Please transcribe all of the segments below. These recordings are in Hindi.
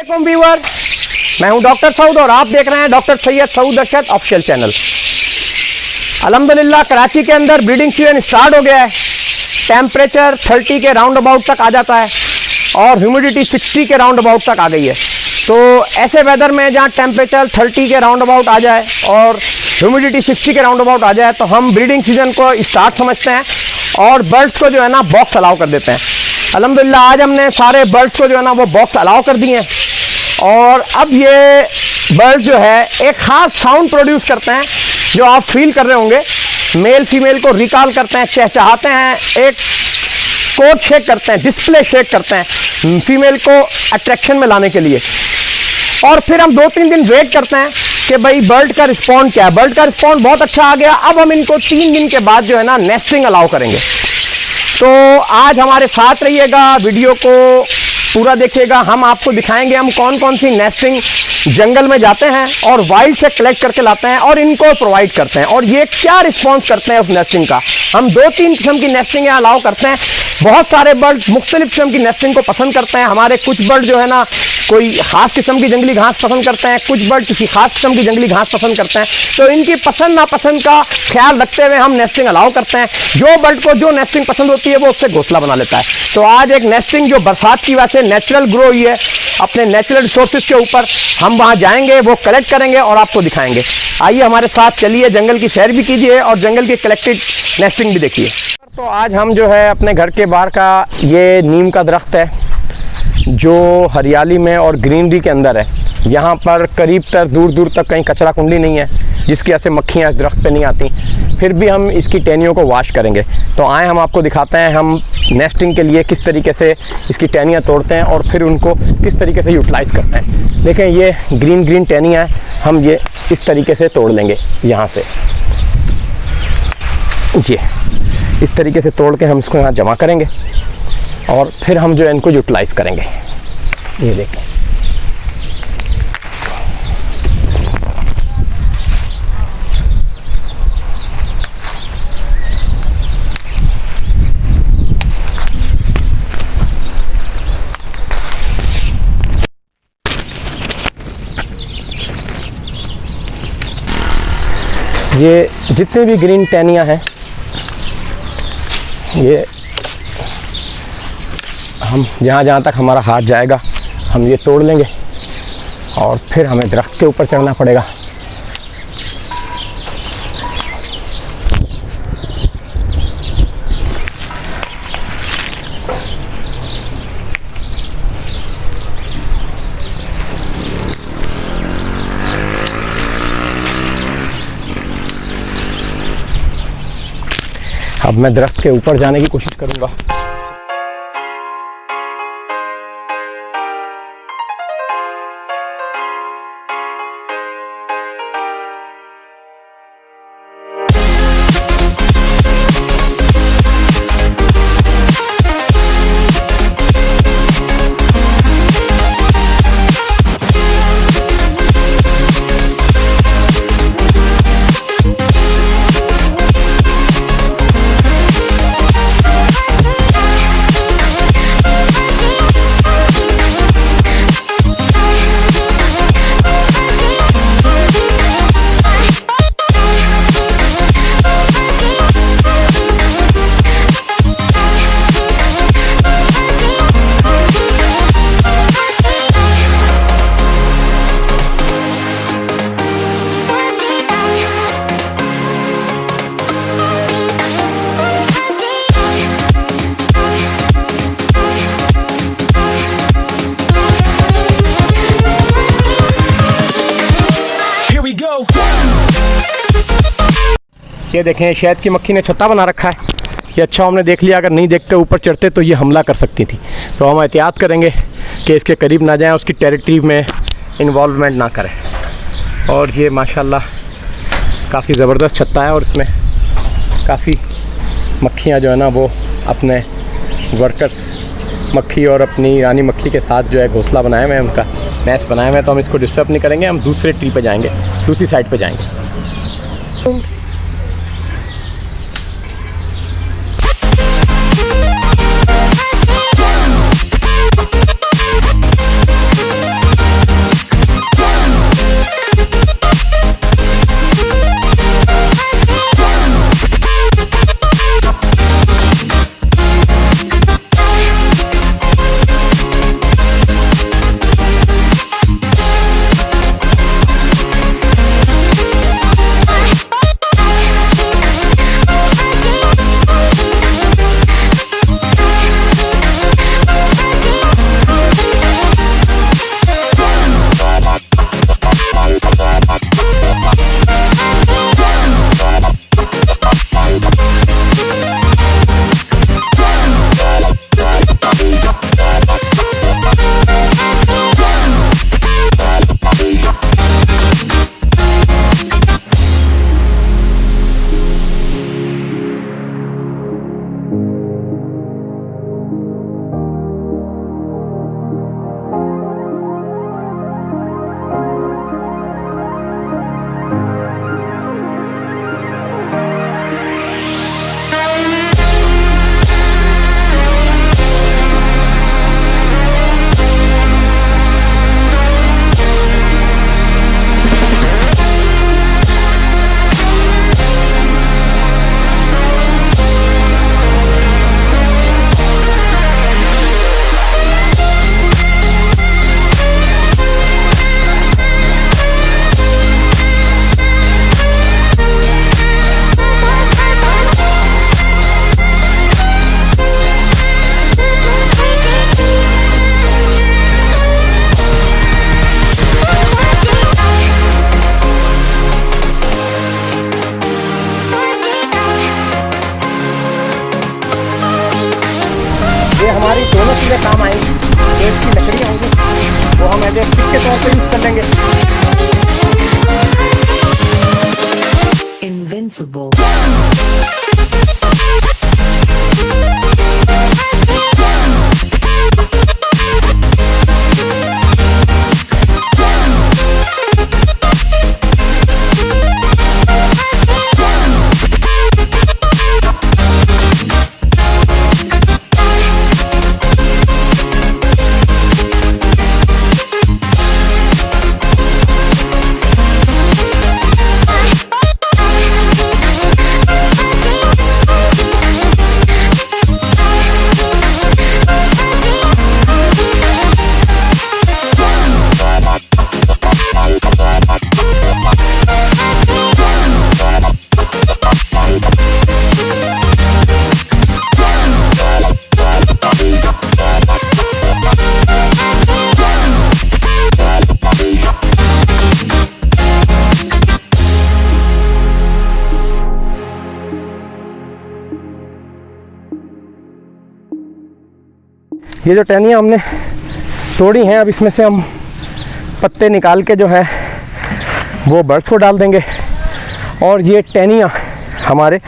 अस्सलाम व्यूअर, मैं हूं डॉक्टर सऊद और आप देख रहे हैं doctor Syed Saud Arshad official channel. अल्हम्दुलिल्लाह कराची के अंदर ब्रीडिंग सीजन स्टार्ट हो गया है। टेम्परेचर 30 के राउंड अबाउट तक आ जाता है और ह्यूमिडिटी 60 के राउंड अबाउट तक आ गई है। तो ऐसे वेदर में जहाँ टेम्परेचर 30 के राउंड अबाउट आ जाए और ह्यूमिडिटी 60 के राउंड अबाउट आ जाए तो हम ब्रीडिंग सीजन को स्टार्ट समझते हैं और बर्ड्स को जो है ना बॉक्स अलाउ कर देते हैं। अल्हम्दुलिल्लाह आज हमने सारे बर्ड्स को जो है ना वो बॉक्स अलाउ कर दिए हैं और अब ये बर्ड्स जो है एक ख़ास साउंड प्रोड्यूस करते हैं जो आप फील कर रहे होंगे। मेल फीमेल को रिकॉल करते हैं, चहचहाते हैं, एक कोड शेक करते हैं, डिस्प्ले शेक करते हैं फीमेल को अट्रैक्शन में लाने के लिए। और फिर हम 2-3 दिन वेट करते हैं कि भाई बर्ड का रिस्पॉन्ड क्या है। बर्ड का रिस्पॉन्ड बहुत अच्छा आ गया, अब हम इनको 3 दिन के बाद जो है ना नेस्टिंग अलाउ करेंगे। तो आज हमारे साथ रहिएगा, वीडियो को पूरा देखिएगा। हम आपको दिखाएंगे हम कौन कौन सी नेस्टिंग जंगल में जाते हैं और वाइल्ड से कलेक्ट करके लाते हैं और इनको प्रोवाइड करते हैं और ये क्या रिस्पॉन्स करते हैं उस नेस्टिंग का। हम 2-3 किस्म की नेस्टिंग अलाउ करते हैं। बहुत सारे बर्ड मुख्तलिफ किस्म की नेस्टिंग को पसंद करते हैं। हमारे कुछ बर्ड जो है ना कोई खास किस्म की जंगली घास पसंद करते हैं, कुछ बर्ड किसी खास किस्म की जंगली घास पसंद करते हैं। तो इनकी पसंद नापसंद का ख्याल रखते हुए हम नेस्टिंग अलाउ करते हैं। जो बर्ड को जो नेस्टिंग पसंद होती है वो उससे घोंसला बना लेता है। तो आज एक नेस्टिंग जो बरसात की वजह से नेचुरल ग्रो हुई है अपने नेचुरल रिसोर्सेज के ऊपर, हम वहाँ जाएंगे, वो कलेक्ट करेंगे और आपको दिखाएंगे। आइए हमारे साथ चलिए, जंगल की सैर भी कीजिए और जंगल की कलेक्टेड नेस्टिंग भी देखिए। तो आज हम जो है अपने घर के बाहर का ये नीम का दरख्त है जो हरियाली में और ग्रीनरी के अंदर है। यहाँ पर करीब तक दूर दूर तक कहीं कचरा कुंडी नहीं है जिसकी वजह से मक्खियाँ इस दरख्त पे नहीं आती। फिर भी हम इसकी टहनियों को वॉश करेंगे। तो आए हम आपको दिखाते हैं हम नेस्टिंग के लिए किस तरीके से इसकी टहनियाँ तोड़ते हैं और फिर उनको किस तरीके से यूटिलाइज़ करते हैं। देखें ये ग्रीन ग्रीन टहनियाँ हैं, हम ये इस तरीके से तोड़ लेंगे। यहाँ से ये इस तरीके से तोड़ के हम इसको यहाँ जमा करेंगे और फिर हम जो है इनको यूटिलाइज़ करेंगे। ये देखें ये जितने भी ग्रीन टहनियाँ हैं ये हम जहाँ तक हमारा हाथ जाएगा हम ये तोड़ लेंगे और फिर हमें दरख्त के ऊपर चढ़ना पड़ेगा। अब मैं दरख्त के ऊपर जाने की कोशिश करूँगा। ये देखें शहद की मक्खी ने छत्ता बना रखा है। ये अच्छा हमने देख लिया, अगर नहीं देखते ऊपर चढ़ते तो ये हमला कर सकती थी। तो हम एहतियात करेंगे कि इसके करीब ना जाएं, उसकी टेरिटरी में इन्वॉल्वमेंट ना करें। और ये माशाल्लाह काफ़ी ज़बरदस्त छत्ता है और इसमें काफ़ी मक्खियाँ जो है ना वो अपने वर्कर्स मक्खी और अपनी रानी मक्खी के साथ जो है घोंसला बनाए हुए हैं, उनका नेस्ट बनाए हुए हैं। तो हम इसको डिस्टर्ब नहीं करेंगे, हम दूसरे ट्री पे जाएंगे, दूसरी साइड पे जाएंगे। के तौर पे यूज कर लेंगे। Invincible. ये जो टहनियाँ हमने तोड़ी हैं, अब इसमें से हम पत्ते निकाल के जो है वो बर्ड्स को डाल देंगे और ये टहनियाँ हमारे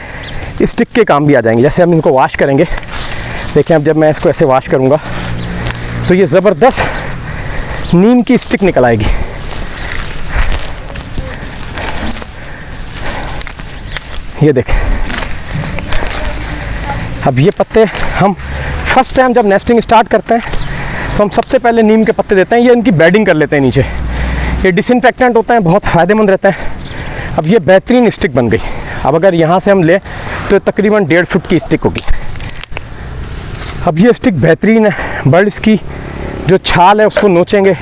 स्टिक के काम भी आ जाएंगी। जैसे हम इनको वॉश करेंगे, देखें अब जब मैं इसको ऐसे वॉश करूँगा तो ये ज़बरदस्त नीम की स्टिक निकल आएगी। ये देखें, अब ये पत्ते हम फर्स्ट टाइम जब नेस्टिंग स्टार्ट करते हैं तो हम सबसे पहले नीम के पत्ते देते हैं। ये इनकी बेडिंग कर लेते हैं नीचे। ये डिसइंफेक्टेंट होता है, बहुत फ़ायदेमंद रहता है। अब ये बेहतरीन स्टिक बन गई। अब अगर यहाँ से हम लें तो तकरीबन 1.5 फुट की स्टिक होगी। अब ये स्टिक बेहतरीन है। बर्ड्स की जो छाल है उसको नोचेंगे,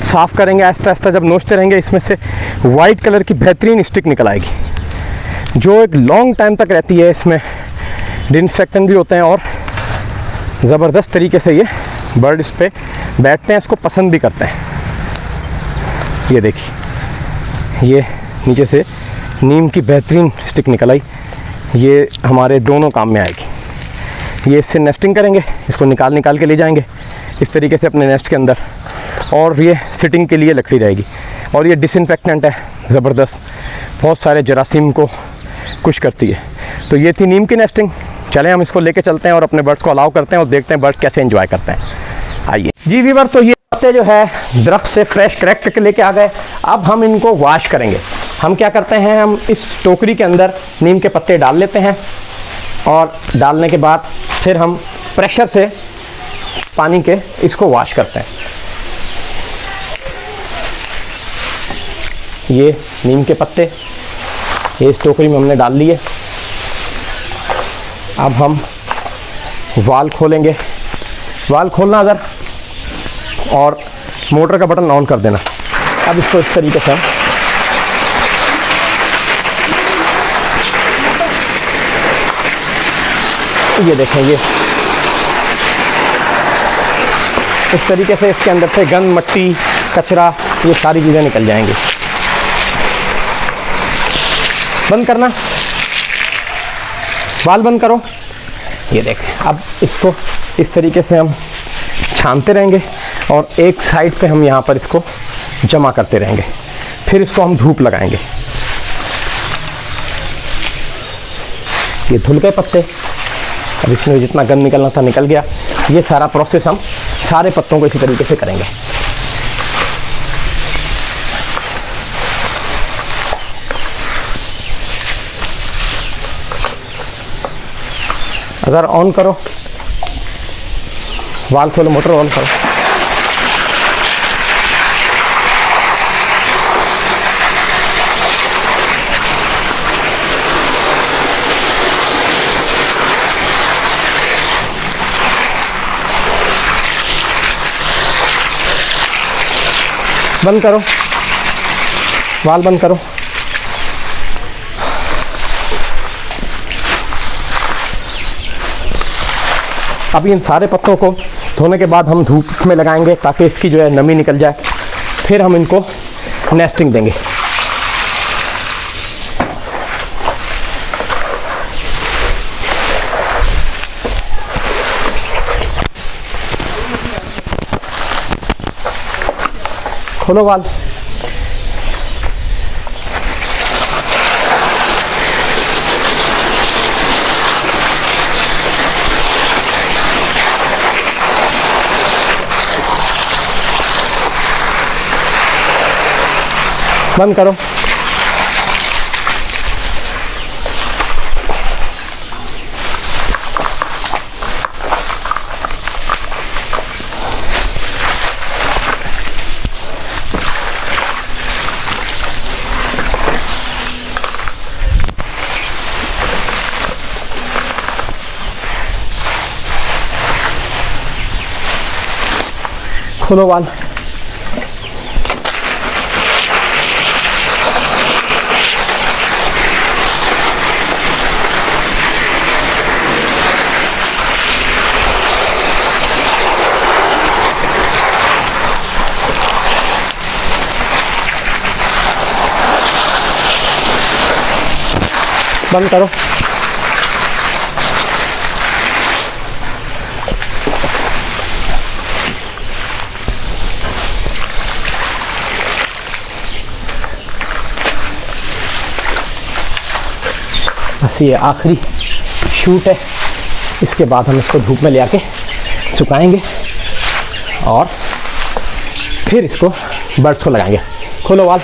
साफ़ करेंगे, आहिस्ता आहिस्ता जब नोचते रहेंगे इसमें से वाइट कलर की बेहतरीन स्टिक निकल आएगी जो एक लॉन्ग टाइम तक रहती है। इसमें डिसइंफेक्टेंट भी होते हैं और ज़बरदस्त तरीके से ये बर्ड इस पर बैठते हैं, इसको पसंद भी करते हैं। ये देखिए, ये नीचे से नीम की बेहतरीन स्टिक निकल आई। ये हमारे दोनों काम में आएगी। ये इससे नेस्टिंग करेंगे, इसको निकाल के ले जाएंगे इस तरीके से अपने नेस्ट के अंदर, और ये सिटिंग के लिए लकड़ी रहेगी। और ये डिसइंफेक्टेंट है ज़बरदस्त, बहुत सारे जरासीम को खुश करती है। तो ये थी नीम की नेस्टिंग। चलें हम इसको लेके चलते हैं और अपने बर्ड्स को अलाउ करते हैं और देखते हैं बर्ड्स कैसे एंजॉय करते हैं। आइए जी वीवर, तो ये पत्ते जो है दरख्त से फ्रेश क्रैक करके लेके आ गए। अब हम इनको वॉश करेंगे। हम क्या करते हैं, हम इस टोकरी के अंदर नीम के पत्ते डाल लेते हैं और डालने के बाद फिर हम प्रेशर से पानी के इसको वॉश करते हैं। ये नीम के पत्ते ये इस टोकरी में हमने डाल लिए। अब हम वाल खोलेंगे। वाल खोलना अगर और मोटर का बटन ऑन कर देना। अब इसको इस तरीके से ये देखें, ये इस तरीके से इसके अंदर से गंद, मट्टी, कचरा, ये सारी चीज़ें निकल जाएंगी। बंद करना, वाल बंद करो। ये देखें, अब इसको इस तरीके से हम छानते रहेंगे और एक साइड पे हम यहाँ पर इसको जमा करते रहेंगे। फिर इसको हम धूप लगाएंगे। ये धुल गए पत्ते। अब इसमें जितना गंद निकलना था निकल गया। ये सारा प्रोसेस हम सारे पत्तों को इसी तरीके से करेंगे। अगर ऑन करो, वाल खोलो, मोटर ऑन करो। बंद करो, वाल बंद करो। अब इन सारे पत्तों को धोने के बाद हम धूप में लगाएंगे ताकि इसकी जो है नमी निकल जाए। फिर हम इनको नेस्टिंग देंगे। खोलो वाल। बंद करो। खोलो वाल। बंद करो। बस ये आखिरी शूट है, इसके बाद हम इसको धूप में ले आके सुखाएंगे और फिर इसको बर्ड्स को लगाएंगे। खोलो वाल।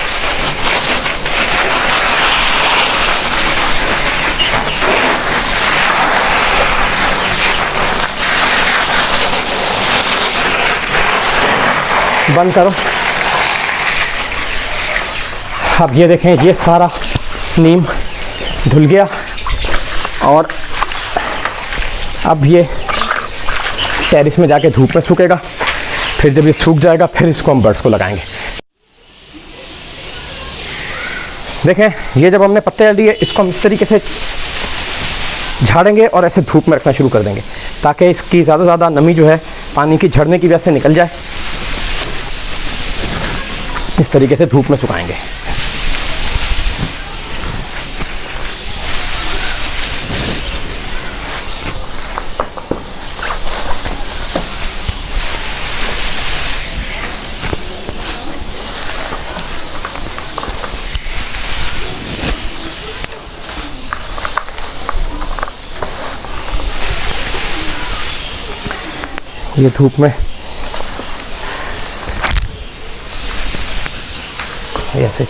बंद करो। अब ये देखें, ये सारा नीम धुल गया और अब ये टेरिस में जाके धूप में सूखेगा। फिर जब ये सूख जाएगा फिर इसको हम बर्ड्स को लगाएंगे। देखें, ये जब हमने पत्ते डाल दिए, इसको हम इस तरीके से झाड़ेंगे और ऐसे धूप में रखना शुरू कर देंगे ताकि इसकी ज़्यादा से ज़्यादा नमी जो है पानी की झड़ने की वजह से निकल जाए। इस तरीके से धूप में सुखाएंगे। ये धूप में ऐसे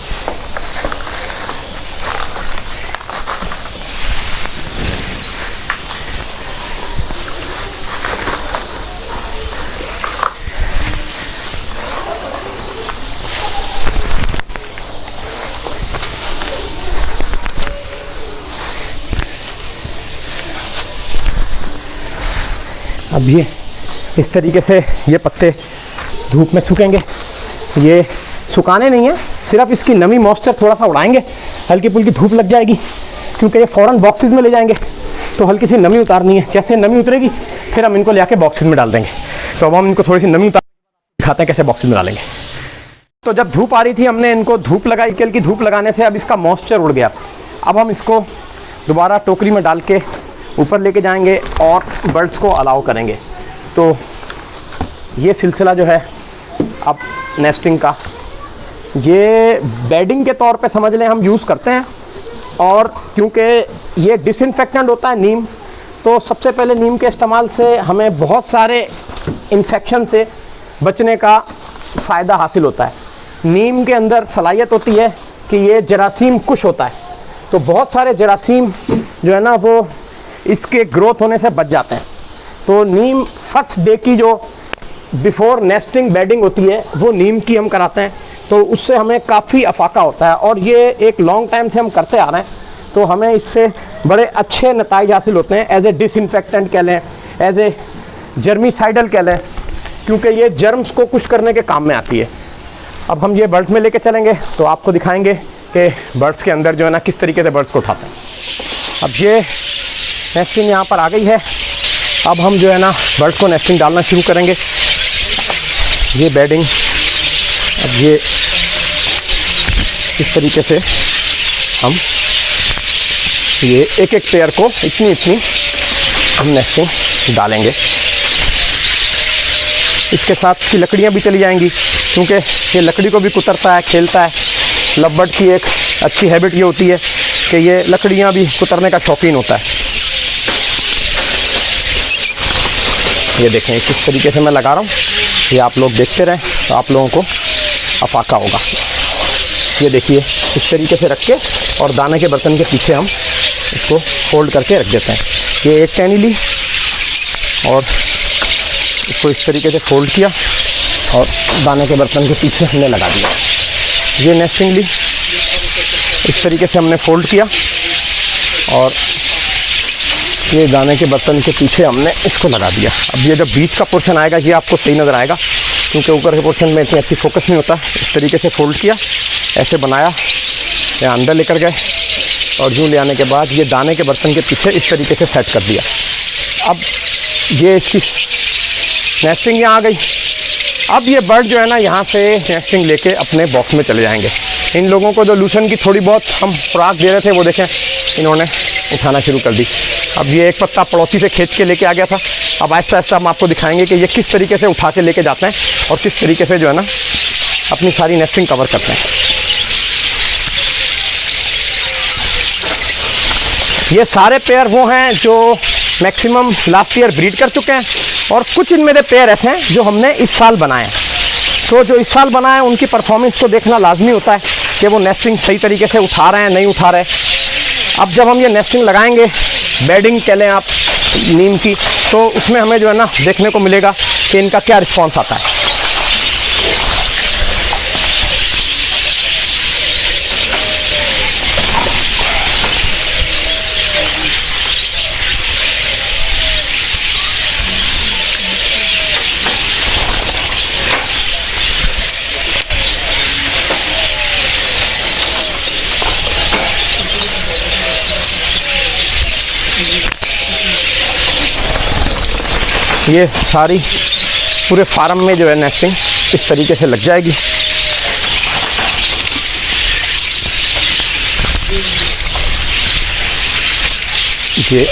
अब ये इस तरीके से ये पत्ते धूप में सूखेंगे। ये सुखाने नहीं है, सिर्फ इसकी नमी मॉइस्चर थोड़ा सा उड़ाएंगे। हल्की फुल्की धूप लग जाएगी क्योंकि ये फ़ौरन बॉक्सेस में ले जाएंगे, तो हल्की सी नमी उतारनी है। जैसे नमी उतरेगी फिर हम इनको ले आके बॉक्सेस में डाल देंगे। तो अब हम इनको थोड़ी सी नमी उतार दिखाते हैं कैसे बॉक्सेस में डालेंगे। तो जब धूप आ रही थी हमने इनको धूप लगाई, हल्की धूप लगाने से अब इसका मॉइस्चर उड़ गया। अब हम इसको दोबारा टोकरी में डाल के ऊपर लेके जाएंगे और बर्ड्स को अलाउ करेंगे। तो ये सिलसिला जो है अब नेस्टिंग का, ये बेडिंग के तौर पे समझ लें हम यूज़ करते हैं। और क्योंकि ये डिसइंफेक्टेंट होता है नीम, तो सबसे पहले नीम के इस्तेमाल से हमें बहुत सारे इन्फेक्शन से बचने का फ़ायदा हासिल होता है। नीम के अंदर सलाहियत होती है कि ये जरासीम कुश होता है, तो बहुत सारे जरासीम जो है ना वो इसके ग्रोथ होने से बच जाते हैं। तो नीम फर्स्ट डे की जो बिफोर नेस्टिंग बेडिंग होती है वो नीम की हम कराते हैं, तो उससे हमें काफ़ी अफाका होता है। और ये एक लॉन्ग टाइम से हम करते आ रहे हैं, तो हमें इससे बड़े अच्छे नताइज हासिल होते हैं। एज ए डिसइंफेक्टेंट कह लें, एज ए जर्मीसाइडल कह लें, क्योंकि ये जर्म्स को कुछ करने के काम में आती है। अब हम ये बर्ड्स में लेके चलेंगे तो आपको दिखाएंगे कि बर्ड्स के अंदर जो है ना किस तरीके से बर्ड्स को उठाते हैं। अब ये नेस्टिंग यहाँ पर आ गई है। अब हम जो है ना बर्ड्स को नेस्टिंग डालना शुरू करेंगे। ये बेडिंग, अब ये इस तरीके से हम ये एक एक पेयर को इतनी हम नेस्टिंग डालेंगे। इसके साथ इसकी लकड़ियाँ भी चली जाएंगी क्योंकि ये लकड़ी को भी कुतरता है, खेलता है। लव बर्ड की एक अच्छी हैबिट ये होती है कि ये लकड़ियाँ भी कुतरने का शौकीन होता है। ये देखें किस तरीके से मैं लगा रहा हूँ, ये आप लोग देखते रहें तो आप लोगों को अफाका होगा। ये देखिए इस तरीके से रख के और दाने के बर्तन के पीछे हम इसको फोल्ड करके रख देते हैं। ये एक टहनी ली और इसको इस तरीके से फोल्ड किया और दाने के बर्तन के पीछे हमने लगा दिया। ये नेस्टिंग ली, इस तरीके से हमने फोल्ड किया और ये दाने के बर्तन के पीछे हमने इसको लगा दिया। अब ये जब बीच का पोर्शन आएगा ये आपको सही नज़र आएगा, क्योंकि ऊपर के पोर्शन में इतनी अच्छी फोकस नहीं होता। इस तरीके से फोल्ड किया, ऐसे बनाया, यहाँ अंदर लेकर गए और यूँ ले आने के बाद ये दाने के बर्तन के पीछे इस तरीके से सेट कर दिया। अब ये इसकी नेस्टिंग यहाँ आ गई। अब ये बर्ड जो है ना यहाँ से नेस्टिंग लेके अपने बॉक्स में चले जाएंगे। इन लोगों को जो लूसन की थोड़ी बहुत हम खुराक दे रहे थे वो देखें इन्होंने उठाना शुरू कर दी। अब ये एक पत्ता पड़ोसी से खींच के लेके आ गया था। अब आहिस्ता आहिस्ता हम आपको दिखाएंगे कि ये किस तरीके से उठा के लेके जाते हैं और किस तरीके से जो है ना अपनी सारी नेस्टिंग कवर करते हैं। ये सारे पेयर वो हैं जो मैक्सिमम लास्ट ईयर ब्रीड कर चुके हैं और कुछ इनमें से पेयर ऐसे हैं जो हमने इस साल बनाए हैं। तो जो इस साल बनाए उनकी परफॉर्मेंस को देखना लाजमी होता है कि वो नेस्टिंग सही तरीके से उठा रहे हैं नहीं उठा रहे। अब जब हम ये नेस्टिंग लगाएंगे, बेडिंग कह लें आप नीम की, तो उसमें हमें जो है ना देखने को मिलेगा कि इनका क्या रिस्पॉन्स आता है। ये सारी पूरे फार्म में जो है नेस्टिंग इस तरीके से लग जाएगी। ये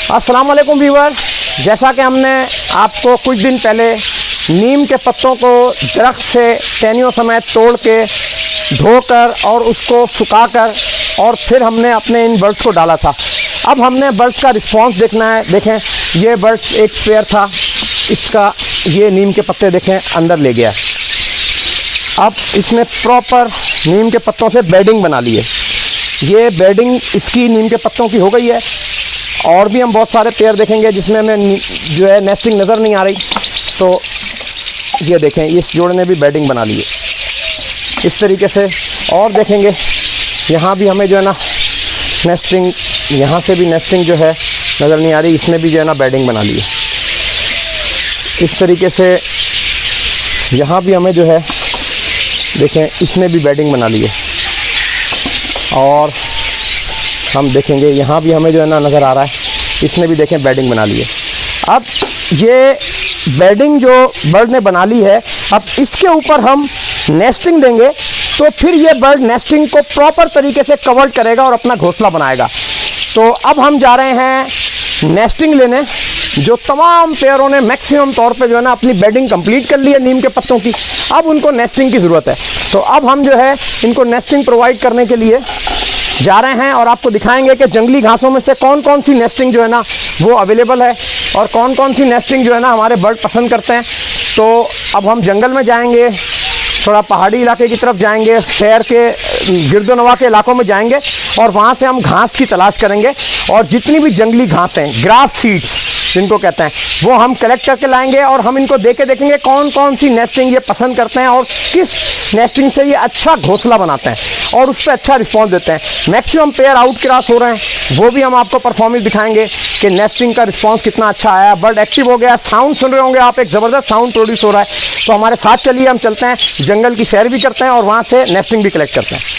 अस्सलाम वालेकुम व्यूअर, जैसा कि हमने आपको कुछ दिन पहले नीम के पत्तों को दरख्त से टहनियों समेत तोड़ के धोकर और उसको सुखाकर और फिर हमने अपने इन बर्ड्स को डाला था। अब हमने बर्ड्स का रिस्पांस देखना है। देखें ये बर्ड्स एक पेयर था, इसका ये नीम के पत्ते देखें अंदर ले गया। अब इसने प्रॉपर नीम के पत्तों से बेडिंग बना ली है। ये बेडिंग इसकी नीम के पत्तों की हो गई है। और भी हम बहुत सारे पेयर देखेंगे जिसमें हमें जो है नेस्टिंग नज़र नहीं आ रही। तो ये देखें इस जोड़े ने भी बेडिंग बना ली है इस तरीके से। और देखेंगे यहाँ भी हमें जो है ना नेस्टिंग, यहाँ से भी नेस्टिंग जो है नज़र नहीं आ रही, इसने भी जो है ना बेडिंग बना ली है इस तरीके से। यहाँ भी हमें जो है देखें इसने भी बेडिंग बना ली है। और हम देखेंगे यहाँ भी हमें जो है ना नज़र आ रहा है, इसने भी देखें बेडिंग बना ली है। अब ये बेडिंग जो बर्ड ने बना ली है, अब इसके ऊपर हम नेस्टिंग देंगे तो फिर ये बर्ड नेस्टिंग को प्रॉपर तरीके से कवर करेगा और अपना घोंसला बनाएगा। तो अब हम जा रहे हैं नेस्टिंग लेने। जो तमाम पेयरों ने मैक्सिमम तौर पे जो है ना अपनी बेडिंग कंप्लीट कर ली है नीम के पत्तों की, अब उनको नेस्टिंग की ज़रूरत है। तो अब हम जो है इनको नेस्टिंग प्रोवाइड करने के लिए जा रहे हैं और आपको दिखाएंगे कि जंगली घासों में से कौन कौन सी नेस्टिंग जो है ना वो अवेलेबल है और कौन कौन सी नेस्टिंग जो है ना हमारे बर्ड पसंद करते हैं। तो अब हम जंगल में जाएंगे, थोड़ा पहाड़ी इलाके की तरफ जाएंगे, शहर के गिरदोनवा के इलाकों में जाएंगे और वहाँ से हम घास की तलाश करेंगे और जितनी भी जंगली घास हैं, ग्रास सीड्स जिनको कहते हैं, वो हम कलेक्ट करके लाएंगे और हम इनको देखेंगे कौन कौन सी नेस्टिंग ये पसंद करते हैं और किस नेस्टिंग से ये अच्छा घोंसला बनाते हैं और उस पर अच्छा रिस्पॉन्स देते हैं। मैक्सिमम पेयर आउट क्रॉस हो रहे हैं, वो भी हम आपको परफॉर्मेंस दिखाएंगे कि नेस्टिंग का रिस्पॉन्स कितना अच्छा आया, बर्ड एक्टिव हो गया, साउंड सुन रहे होंगे आप, एक ज़बरदस्त साउंड प्रोड्यूस हो रहा है। तो हमारे साथ चलिए, हम चलते हैं, जंगल की सैर भी करते हैं और वहाँ से नेस्टिंग भी कलेक्ट करते हैं।